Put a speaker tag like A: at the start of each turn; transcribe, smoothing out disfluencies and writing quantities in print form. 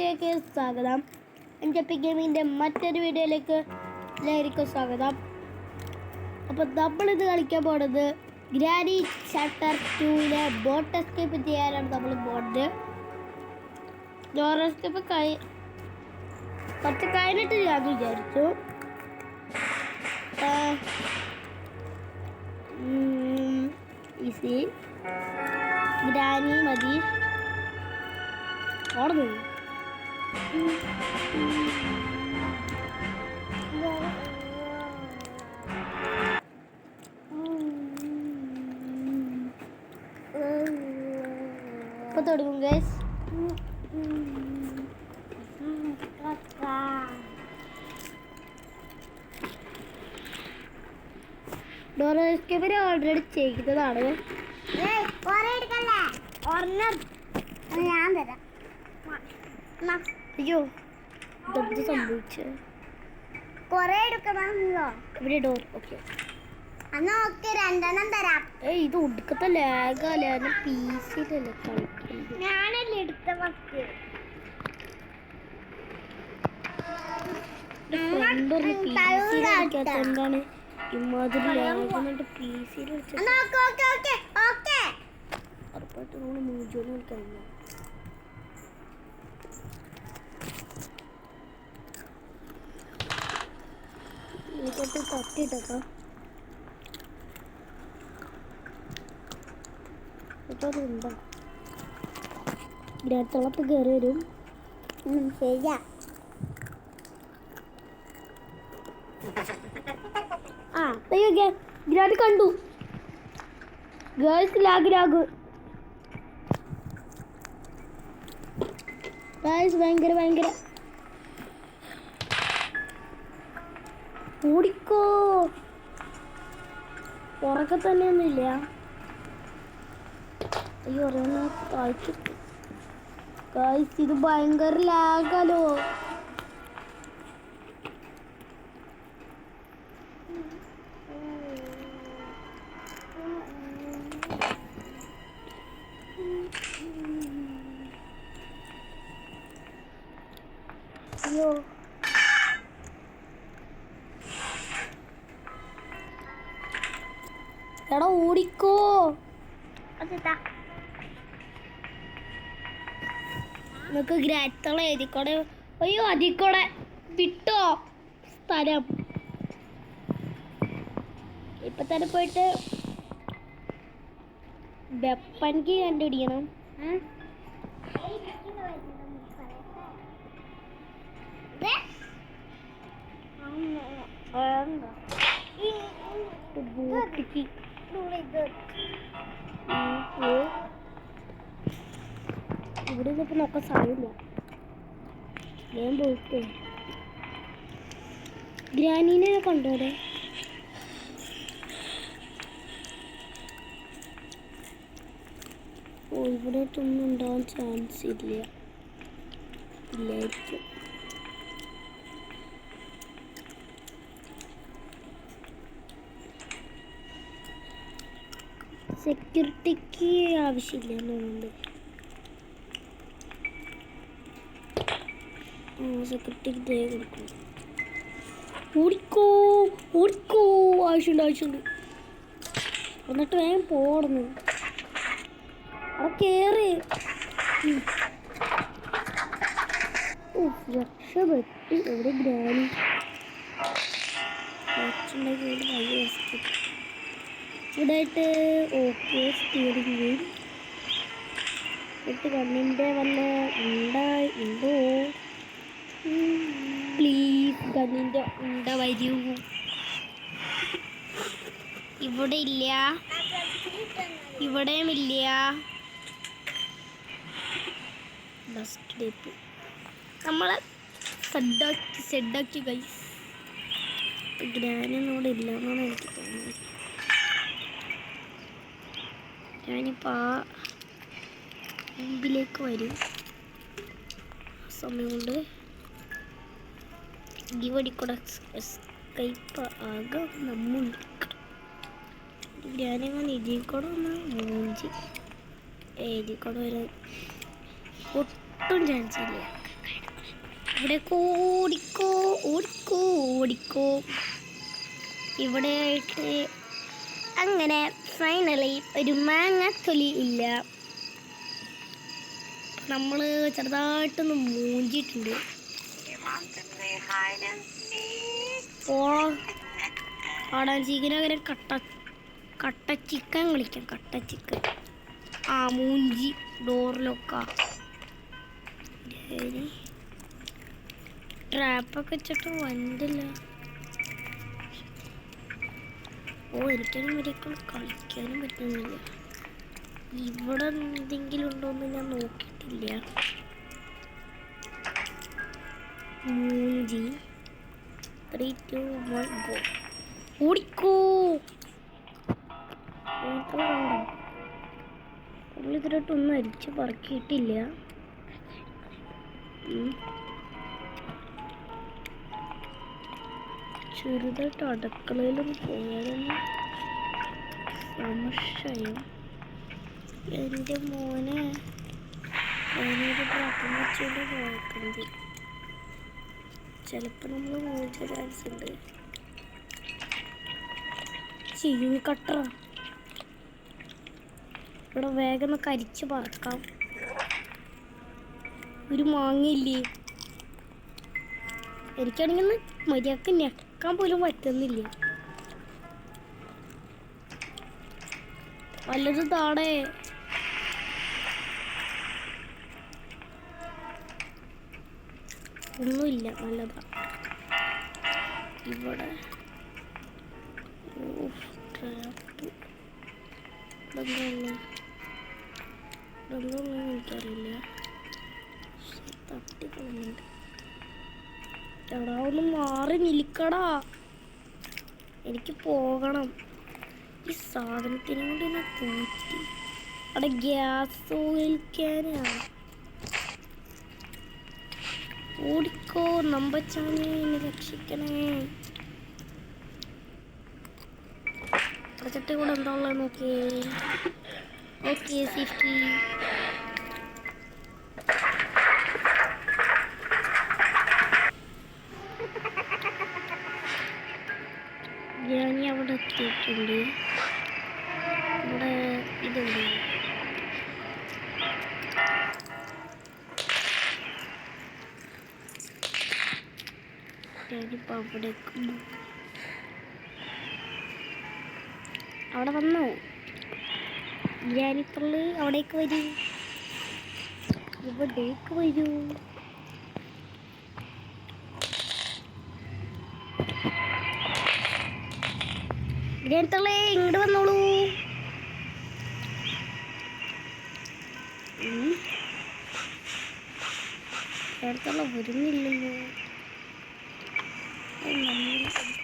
A: വീഡിയോയ്ക്ക് സ്വാഗതം. എംജെപി ഗെയിമിൻ്റെ മറ്റൊരു വീഡിയോയിലേക്ക് എല്ലാവർക്കും സ്വാഗതം. അപ്പോൾ നമ്മളിത് കളിക്കാൻ പോകുന്നത് ഗ്രാനി ചാപ്റ്റർ 2-ലെ ബോട്ട് എസ്കേപ്പ് ചെയ്യാനാണ് നമ്മൾ പോകുന്നത്. ഡോർ എസ്കേപ്പ് കുറച്ച് കഴിഞ്ഞിട്ട് ഞാൻ വിചാരിച്ചു. ഈസി ഗ്രാനി മതി. ഓടുന്നു ഇപ്പൊ തുടങ്ങും ഗൈസ്. ഡോർ എസ്കേപ്പ് ഓൾറെഡി ചെയ്തതാണ്.
B: ഞാൻ തരാം.
A: അയ്യോ ഇതെന്ത് സംഭവിച്ചു?
B: കൊറേ എടുക്കണമല്ലോ.
A: ഇവിടെ ഡോർ ഓക്കെ.
B: എന്നാ ഓക്കെ, രണ്ടെണ്ണം തരാം.
A: ഇത് ഒടുക്കത്തെ ലാഗല്ല, പീസിലല്ലേ കളിക്കുന്നത്.
B: ഞാനല്ലേ എടുത്ത ഫസ്റ്റ്.
A: എന്താണ് ഇമാതിരി ലാഗ് പീസിൽ ഉറപ്പായിട്ട് നമ്മൾ മൂജോന്ന് കളിക്കുന്നു. എനിക്കൊട്ട് തട്ടിട്ടേക്കാം. എന്താ ഗ്രഹത്തിളപ്പ് കയറി വരും.
B: ശരിയാ.
A: അയ്യോ ഗ്രാഡ് കണ്ടു ഗേൾസ്. ലാഗ് ഭയങ്കര ഓടിക്കോ. ഉറക്കെ തന്നെയൊന്നുമില്ല. അയ്യോ താഴ്ച ഗൈസ്, ഇത് ഭയങ്കര ലാഗാലോ. അയ്യോ എടാ ഓടിക്കോ. നമുക്ക് ഗ്രാറ്റോളം എഴുതിക്കോടെ. അയ്യോ അതിക്കൂടെ വിട്ടോ സ്ഥലം. ഇപ്പൊ തന്നെ പോയിട്ട് വെപ്പൻക്ക് കണ്ടുപിടിക്കണം. ഇവിടെ ഇപ്പൊ നോക്കാൻ സാധില്ല. ഞാൻ പോയിട്ട് ഗ്രാനീനെ കണ്ടോടെ. ഇവിടെ ഒന്നും ഉണ്ടാവാൻ ചാൻസ് ഇല്ലായിരിക്കും. സെക്യൂരിറ്റിക്ക് ആവശ്യമില്ല എന്നുണ്ട്. സെക്യൂരിറ്റിക്ക് ദേ കൊടുക്കും. ഓടിക്കോ ആവശ്യമുണ്ട്. എന്നിട്ട് വേഗം പോടുന്നു. അവിടെ കേറി രക്ഷപ്പെട്ട്. എവിടെ ഗ്രാനി ഇവിടായിട്ട് ഓക്കെ. സ്റ്റിയറിംഗ് വീൽ കണ്ണിൻ്റെ വല്ല ഉണ്ടോ പ്ലീസ്. കണ്ണിൻ്റെ ഉണ്ട വരൂ. ഇവിടെ ഇല്ല, ഇവിടെയും ഇല്ല. നമ്മളെ സെഡാക്കി ഗൈസ്. ഗ്രാനൊന്നും ഇവിടെ ഇല്ല എന്നാണ് എനിക്ക് തോന്നുന്നത്. ഞാനിപ്പോൾ ആ മുമ്പിലേക്ക് വരും. സമയം കൊണ്ട് ഈ വഴി കൂടെ എസ്കേപ്പ് ആകാം. നമ്മൾ ഗ്രാനങ്ങനെ ഇതിൽ കൂടെ ഒന്ന് മൂഞ്ചി ഇതിൽ കൂടെ വരാൻ ഒട്ടും ചാൻസ് ഇല്ല. ഇവിടെ ഓടിക്കോ ഓടിക്കോ ഓടിക്കോ. ഇവിടെ ആയിട്ട് അങ്ങനെ ഫൈനലി ഒരു മാങ്ങാത്തൊലി ഇല്ല. നമ്മൾ ചെറുതായിട്ടൊന്ന് മൂഞ്ചിട്ടുണ്ട്. ആടാൻ ചിക്കനങ്ങനെ കട്ട ചിക്കൻ കളിക്കാം. കട്ട ചിക്കൻ ആ മൂഞ്ചി ഡോറിലൊക്കെ ട്രാപ്പൊക്കെ വെച്ചിട്ട് വണ്ടില്ല. എനിക്കാനും വരെയൊക്കെ കളിക്കാനും പറ്റുന്നില്ല. ഇവിടെ എന്തെങ്കിലും ഉണ്ടോയെന്ന് ഞാൻ നോക്കിയിട്ടില്ല. മൂഞ്ചി 3, 2, 1 ഗോ. ഓടിക്കോ. ഇതിലോട്ടൊന്നും അരിച്ച് പറക്കിയിട്ടില്ല. ചെറുതായിട്ട് അടുക്കളയിലൊന്ന് പോയാലൊന്ന് സംശയം. എൻ്റെ മോനെ അതിനൊരു പ്രാർത്ഥന വെച്ചുകൊണ്ട് നോക്കുന്നത്. ചിലപ്പോൾ നമ്മൾ മൂച്ച ചാൻസ് ഉണ്ട്. ചീനി കട്ടറ ഇവിടെ വേഗം ഒന്ന് കരിച്ച് പറക്കാം. ഒരു മാങ്ങയില്ലേ? എനിക്കാണെങ്കിൽ ഒന്ന് മര്യാദക്ക് ഞെക്കാൻ പോലും പറ്റുന്നില്ല. വല്ലതും താടേ. ഒന്നുമില്ല. നല്ലതാ. ഇവിടെ ട്രാപ്പ് ഇതൊന്നും എനിക്കറിയില്ല. തട്ടിക്കളുന്നുണ്ട്. എടാ ഒന്ന് മാറി നിൽക്കടാ. എനിക്ക് പോകണം. ഈ സാധനത്തിനെ കൊണ്ട് എന്നെ കൂട്ടി. അവിടെ ഗ്യാസ് ഒഴിക്കാനാണ്. ഓടിക്കോ നമ്പച്ചാനെ, എന്നെ രക്ഷിക്കണേ. പ്രൊജക്റ്റ് കൂടെ എന്താ ഉള്ളത് നോക്കിയേ. Okay safety. ഞാൻ അവിടെ എത്തിയിട്ടുണ്ട്. ഇവിടെ ഇതുണ്ട്. ഞാനിപ്പോൾ അവിടെ വന്നു. ഞാനിപ്പോൾ അവിടേക്ക് വരൂ. ഇവിടേക്ക് വരൂ. ഗ്രേത്തള്ളേ ഇങ്ങോട്ട് വന്നോളൂ. ഗ്രേത്തള്ള വരുന്നില്ലല്ലോ. നമ്മൾ